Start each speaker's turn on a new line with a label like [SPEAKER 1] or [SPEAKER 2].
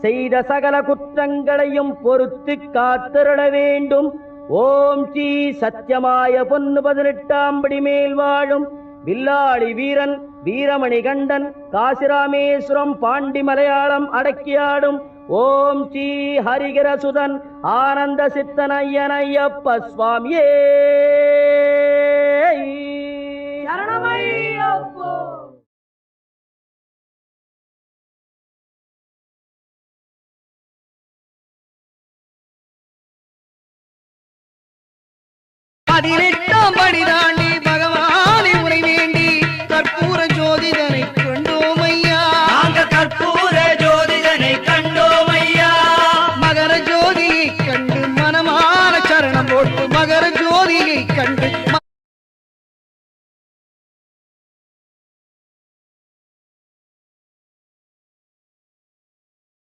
[SPEAKER 1] செய்த சகல குற்றங்களையும் பொறுத்து காத்திருள வேண்டும். ஓம் ஸ்ரீ சத்தியமாய பொன்னு 18ஆம் படி மேல் வாழும் வில்லாளி வீரன் வீரமணி கண்டன் காசிராமேஸ்வரம் பாண்டி மலையாளம் அடக்கியாடும் ஓம் ஸ்ரீ ஹரிகரசுதன் ஆனந்த சித்தனையனையப்ப சுவாமியே சரணமையப்போ.
[SPEAKER 2] பதினெட்டாம் படி தாண்டி பகவானை உரை வேண்டி கற்பூர ஜோதிடனை கண்டோம் ஐயா.
[SPEAKER 3] நாங்க கற்பூர ஜோதிடனை கண்டோம் ஐயா.
[SPEAKER 2] மகர ஜோதியை கண்டு மனமான சரணம் போட்டு மகர ஜோதியை கண்டு